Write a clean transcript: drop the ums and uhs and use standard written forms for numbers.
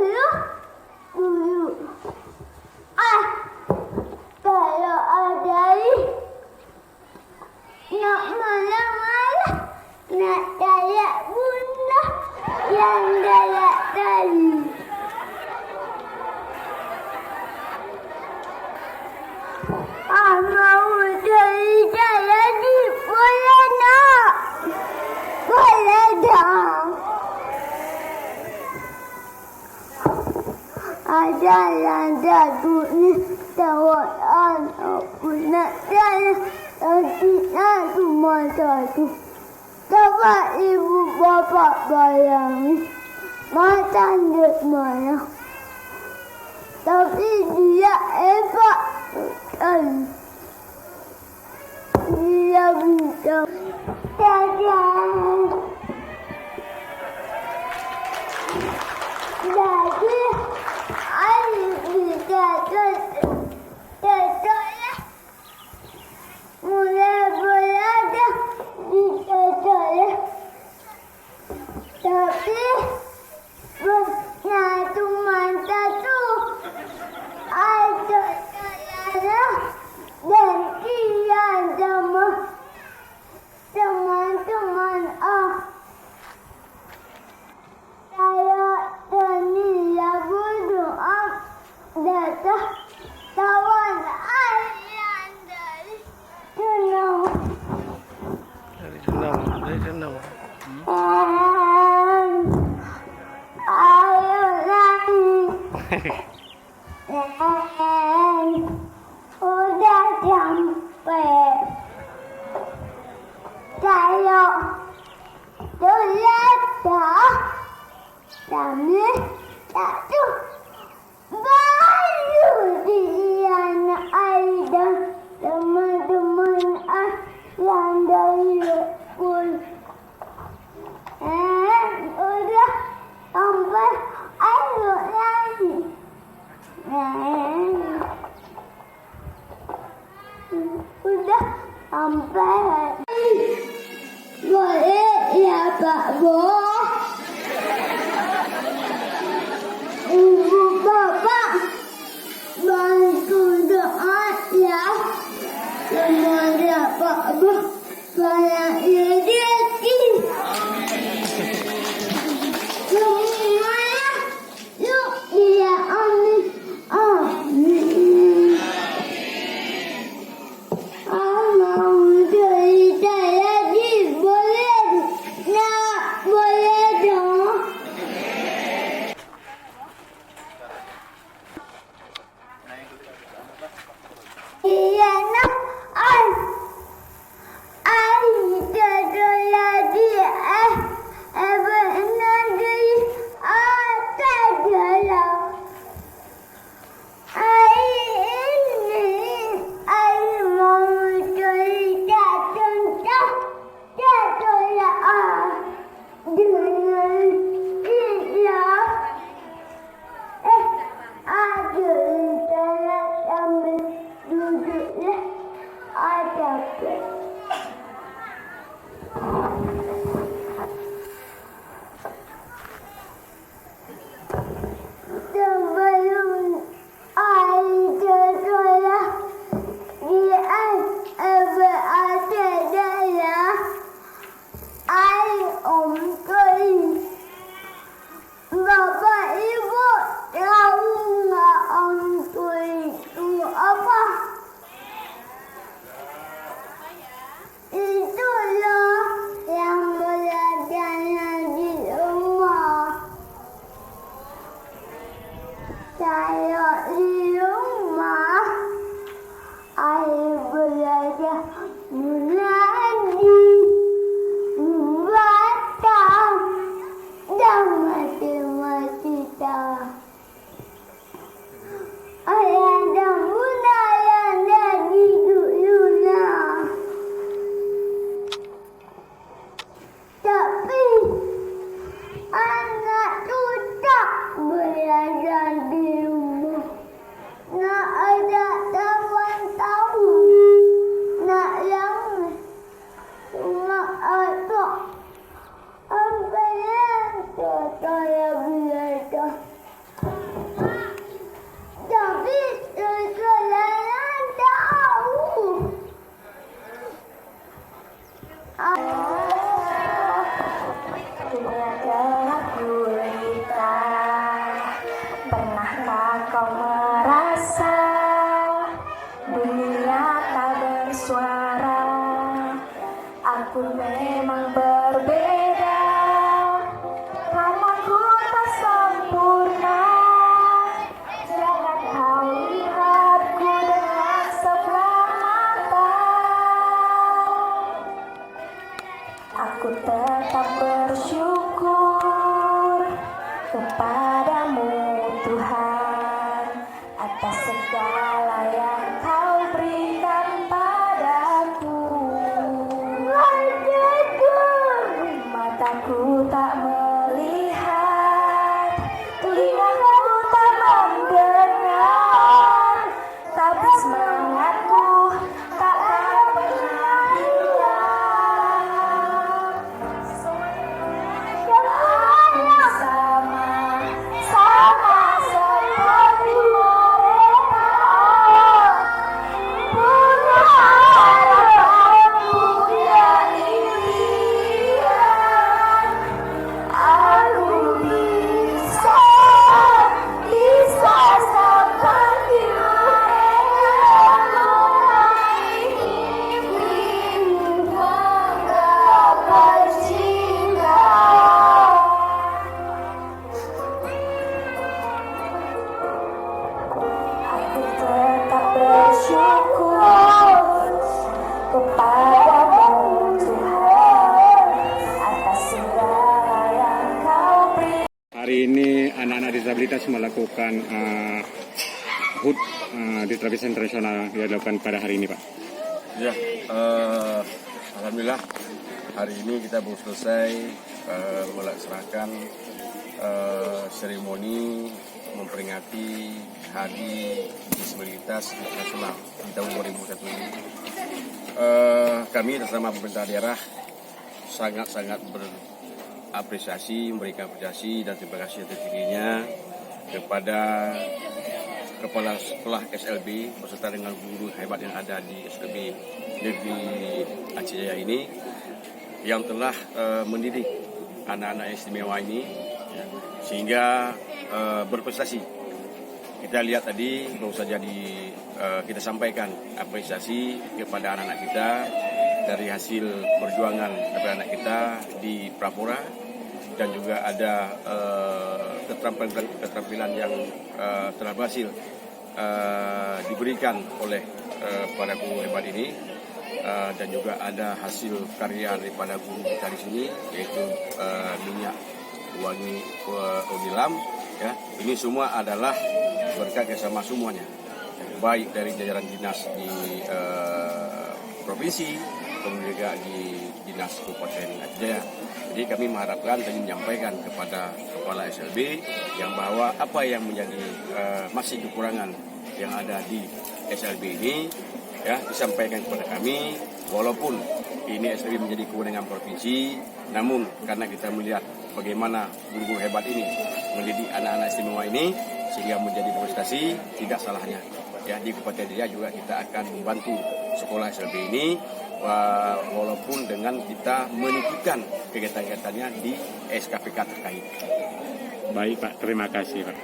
dulu. Kalau ada nak malam-malam nak tayak bunda yang galak tali. Mau cari lagi boleh nak? Boleh dah. Ada yang jatuh ni tawar anak punak saya tidak cuma satu. Dapat ibu bapa bayang macam dia mana. Tapi dia hebat sekali. Dia bisa jajan. Jadi air bisa tertolak. Mulai belajar bisa tertolak. Tapi benar cuma satu. Air tertolak dan dia sama teman-teman saya tania berdoa datang tawan ayam dari Jenau. Dari Jenau. Ayo lagi. Udah sampai. Kalau tulis dah, kami satu baru dia nak ada teman-teman yang dari pun. Udah sampai ayo lagi. Udah sampai. Boleh ya Pak Bo. Ibu Bapak bantu doa ya. Semoga Pak Bo banyak rezeki. Semuanya yuk dia amin. Amin. Mau cerita lagi boleh? Nak boleh dong? Iya nak. Cerita lagi benar jadi tak jalan. Ini mau cerita tentang jatuh dengan dia. Ada saya sambil duduklah ada pun. Sebelum jatuh dia berada dalam air omkoi. Bapak Ibu tahu nggak omkoi itu apa? Itulah yang belajarnya di rumah. Saya di rumah, ayah belajar mengaji, membaca, dan matematika. Ayah dan bunda yang jadi dulunya. Tapi anak tu tak belajar di rumah. kau merasa dunia tak bersuara? Aku memang berbeda, karena ku tak sempurna. Jangan kau lihatku dengan sebelah mata. Aku tetap bersyukur kepadamu Tuhan, atas segala yang kau berikan padaku. Mataku tak melihat, telingaku tak mendengar, tapi semangatku takkan pernah hilang. Sama-sama seperti mereka, punya harapan, punya impian. Aku bisa seperti mereka, meraih mimpi, menggapai cinta. Aku tetap bersyukur kepadamu Tuhan, atas segala yang kau beri. Hari ini anak-anak disabilitas melakukan HUT Disabilitas Internasional yang dilakukan pada hari ini, Pak. Ya, alhamdulillah hari ini kita baru selesai melaksanakan seremoni memperingati Hari Disabilitas Nasional di tahun 2021 ini. Kami bersama pemerintah daerah sangat-sangat berapresiasi, memberikan apresiasi dan terima kasih yang tertingginya kepada Kepala Sekolah SLB beserta dengan guru hebat yang ada di SLB Negeri Aceh Jaya ini yang telah mendidik anak-anak istimewa ini ya, sehingga berprestasi. Kita lihat tadi baru saja kita sampaikan apresiasi kepada anak-anak kita dari hasil perjuangan daripada anak kita di Prapora, dan juga ada keterampilan yang telah berhasil diberikan oleh para guru hebat ini, dan juga ada hasil karya daripada guru kita di sini, yaitu minyak wangi Onilam. Ya, ini semua adalah berkat bersama semuanya, baik dari jajaran dinas di provinsi, kemudian juga di dinas Kabupaten Aceh Jaya. Jadi kami mengharapkan dan menyampaikan kepada Kepala SLB yang bahwa apa yang menjadi masih kekurangan yang ada di SLB ini ya disampaikan kepada kami, walaupun ini SLB menjadi kewenangan provinsi, namun karena kita melihat bagaimana guru-guru hebat ini mendidik anak-anak istimewa ini sehingga menjadi prestasi, tidak salahnya ya di Kabupaten Jaya juga kita akan membantu sekolah SLB ini, walaupun dengan kita menitipkan kegiatan-kegiatannya di SKPK terkait. Baik, Pak. Terima kasih, Pak.